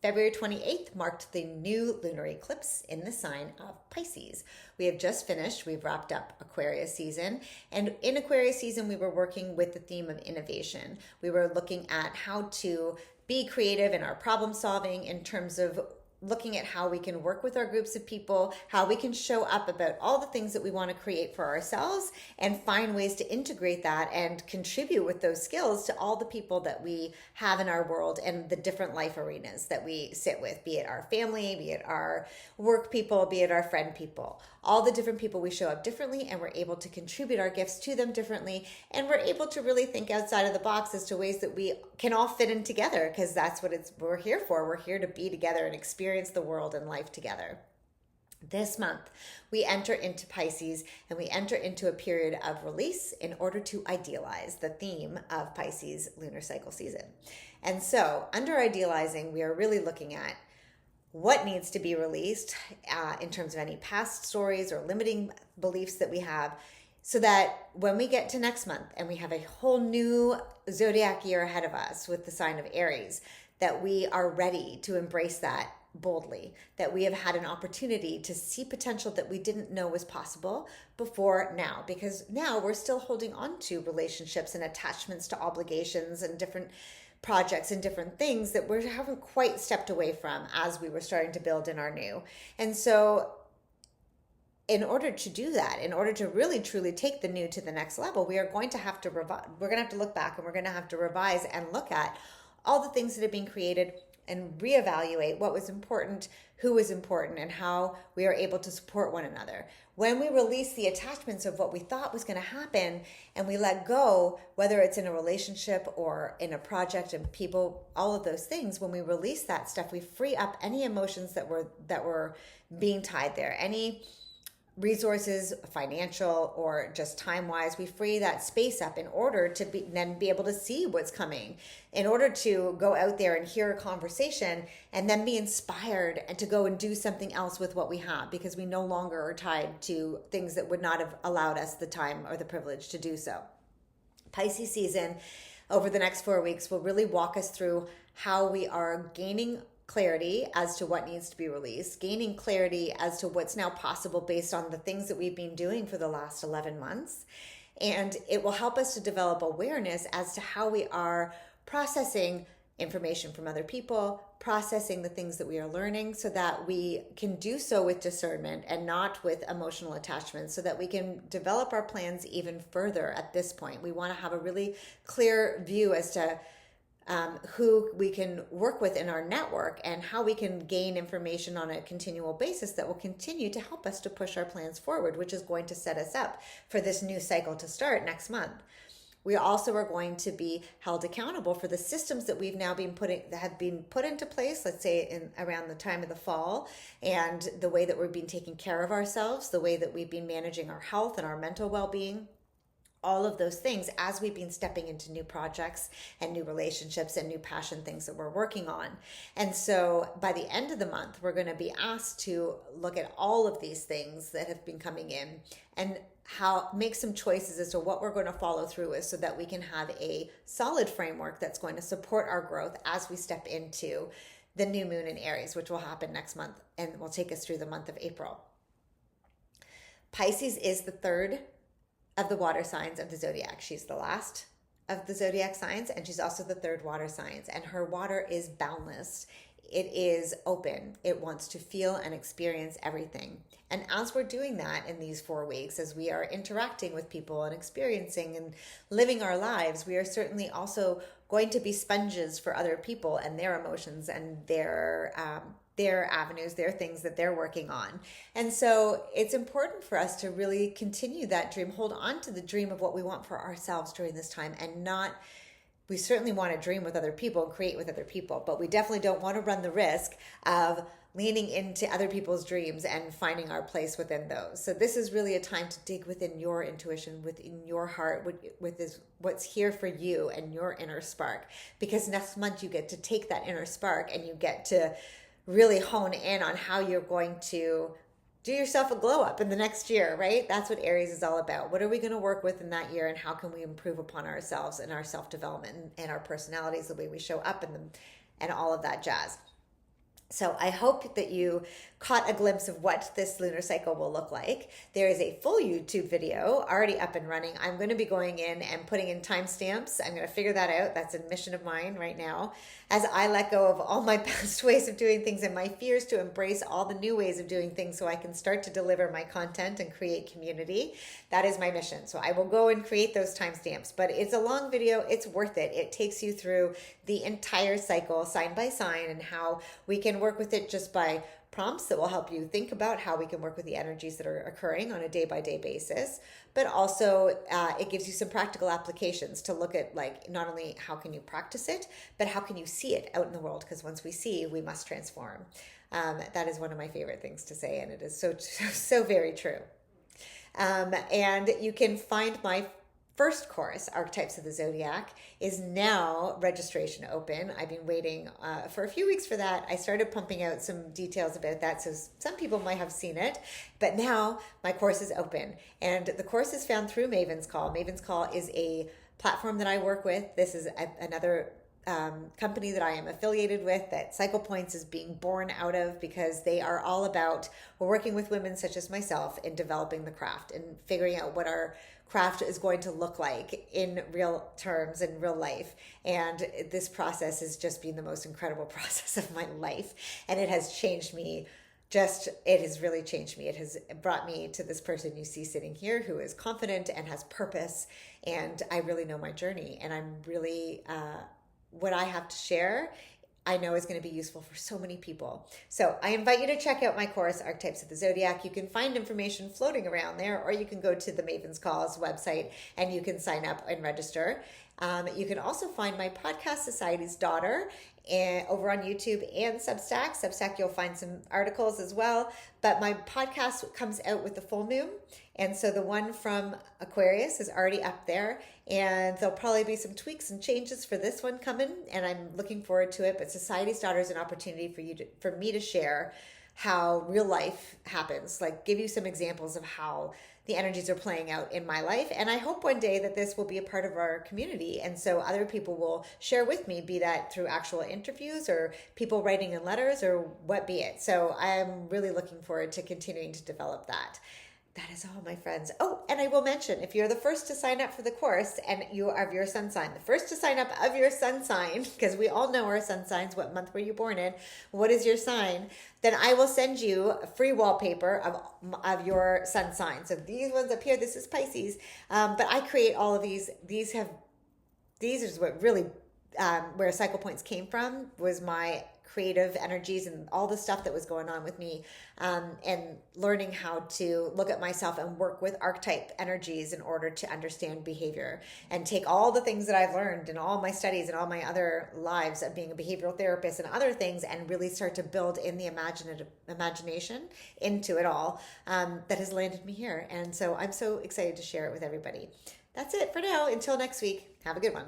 February 28th marked the new lunar eclipse in the sign of Pisces. We have just finished, we've wrapped up Aquarius season. And in Aquarius season, we were working with the theme of innovation. We were looking at how to be creative in our problem solving in terms of looking at how we can work with our groups of people, how we can show up about all the things that we want to create for ourselves and find ways to integrate that and contribute with those skills to all the people that we have in our world and the different life arenas that we sit with, be it our family, be it our work people, be it our friend people. All the different people, we show up differently and we're able to contribute our gifts to them differently. And we're able to really think outside of the box as to ways that we can all fit in together, because that's what we're here for. We're here to be together and experience the world and life together. This month, we enter into Pisces and we enter into a period of release in order to idealize, the theme of Pisces lunar cycle season. And so under idealizing, we are really looking at what needs to be released in terms of any past stories or limiting beliefs that we have, so that when we get to next month and we have a whole new zodiac year ahead of us with the sign of Aries, that we are ready to embrace that boldly, that we have had an opportunity to see potential that we didn't know was possible before now, because now we're still holding on to relationships and attachments to obligations and different projects and different things that we haven't quite stepped away from as we were starting to build in our new. And so in order to do that, in order to really truly take the new to the next level, we are going to have to we're going to have to look back and we're going to have to revise and look at all the things that have been created and reevaluate what was important, who was important, and how we are able to support one another. When we release the attachments of what we thought was going to happen and we let go, whether it's in a relationship or in a project and people, all of those things, when we release that stuff, we free up any emotions that were being tied there, any resources, financial or just time-wise. We free that space up in order to then be able to see what's coming, in order to go out there and hear a conversation and then be inspired and to go and do something else with what we have, because we no longer are tied to things that would not have allowed us the time or the privilege to do so. Pisces season over the next 4 weeks will really walk us through how we are gaining clarity as to what needs to be released, gaining clarity as to what's now possible based on the things that we've been doing for the last 11 months. And it will help us to develop awareness as to how we are processing information from other people, processing the things that we are learning, so that we can do so with discernment and not with emotional attachment, so that we can develop our plans even further at this point. We want to have a really clear view as to who we can work with in our network and how we can gain information on a continual basis that will continue to help us to push our plans forward, which is going to set us up for this new cycle to start next month. We also are going to be held accountable for the systems that we've now have been put into place, let's say around the time of the fall, and the way that we've been taking care of ourselves, the way that we've been managing our health and our mental well-being. All of those things as we've been stepping into new projects and new relationships and new passion things that we're working on. And so by the end of the month, we're going to be asked to look at all of these things that have been coming in and make some choices as to what we're going to follow through with, so that we can have a solid framework that's going to support our growth as we step into the new moon in Aries, which will happen next month and will take us through the month of April. Pisces is the third of the water signs of the zodiac. She's the last of the zodiac signs, and she's also the third water signs, and her water is boundless. It is open. It wants to feel and experience everything. And as we're doing that in these 4 weeks, as we are interacting with people and experiencing and living our lives, we are certainly also going to be sponges for other people and their emotions and their avenues, their things that they're working on. And so it's important for us to really continue that dream, hold on to the dream of what we want for ourselves during this time, and we certainly want to dream with other people and create with other people, but we definitely don't want to run the risk of leaning into other people's dreams and finding our place within those. So this is really a time to dig within your intuition, within your heart, with what's here for you and your inner spark, because next month you get to take that inner spark and you get to really hone in on how you're going to do yourself a glow up in the next year, right? That's what Aries is all about. What are we going to work with in that year, and how can we improve upon ourselves and our self-development and our personalities, the way we show up and all of that jazz. So I hope that you caught a glimpse of what this lunar cycle will look like. There is a full YouTube video already up and running. I'm going to be going in and putting in timestamps. I'm going to figure that out. That's a mission of mine right now. As I let go of all my past ways of doing things and my fears to embrace all the new ways of doing things so I can start to deliver my content and create community. That is my mission. So I will go and create those timestamps, but it's a long video. It's worth it. It takes you through the entire cycle sign by sign and how we can work with it just by prompts that will help you think about how we can work with the energies that are occurring on a day-by-day basis, but also it gives you some practical applications to look at, like, not only how can you practice it, but how can you see it out in the world, because once we see, we must transform. That is one of my favorite things to say, and it is so very true. And you can find my first course, Archetypes of the Zodiac, is now registration open. I've been waiting for a few weeks for that. I started pumping out some details about that, so some people might have seen it, but now my course is open. And the course is found through Maven's Call. Maven's Call is a platform that I work with. This is another company that I am affiliated with that Cycle Points is being born out of, because they are all about, we're working with women such as myself in developing the craft and figuring out what our craft is going to look like in real terms in real life. And this process has just been the most incredible process of my life. And it has changed me. It has really changed me. It has brought me to this person you see sitting here who is confident and has purpose. And I really know my journey. And I'm really, what I have to share, I know is going to be useful for so many people. So I invite you to check out my course, Archetypes of the Zodiac. You can find information floating around there, or you can go to the Maven's Calls website and you can sign up and register. You can also find my podcast, Society's Daughter, over on YouTube and Substack. Substack, you'll find some articles as well. But my podcast comes out with the full moon. And so the one from Aquarius is already up there. And there'll probably be some tweaks and changes for this one coming. And I'm looking forward to it. But Society's Daughter is an opportunity for me to share how real life happens. Like, give you some examples of how the energies are playing out in my life. And I hope one day that this will be a part of our community. And so other people will share with me, be that through actual interviews or people writing in letters or what be it. So I'm really looking forward to continuing to develop that. That is all, my friends. Oh, and I will mention, if you're the first to sign up for the course and you are of your sun sign, the first to sign up of your sun sign, because we all know our sun signs, what month were you born in, what is your sign, then I will send you a free wallpaper of your sun sign. So these ones up here, this is Pisces, but I create all of these. These is what really, where Cycle Points came from, was my creative energies and all the stuff that was going on with me, and learning how to look at myself and work with archetype energies in order to understand behavior and take all the things that I've learned in all my studies and all my other lives of being a behavioral therapist and other things, and really start to build in the imagination into it all, that has landed me here. And so I'm so excited to share it with everybody. That's it for now. Until next week, have a good one.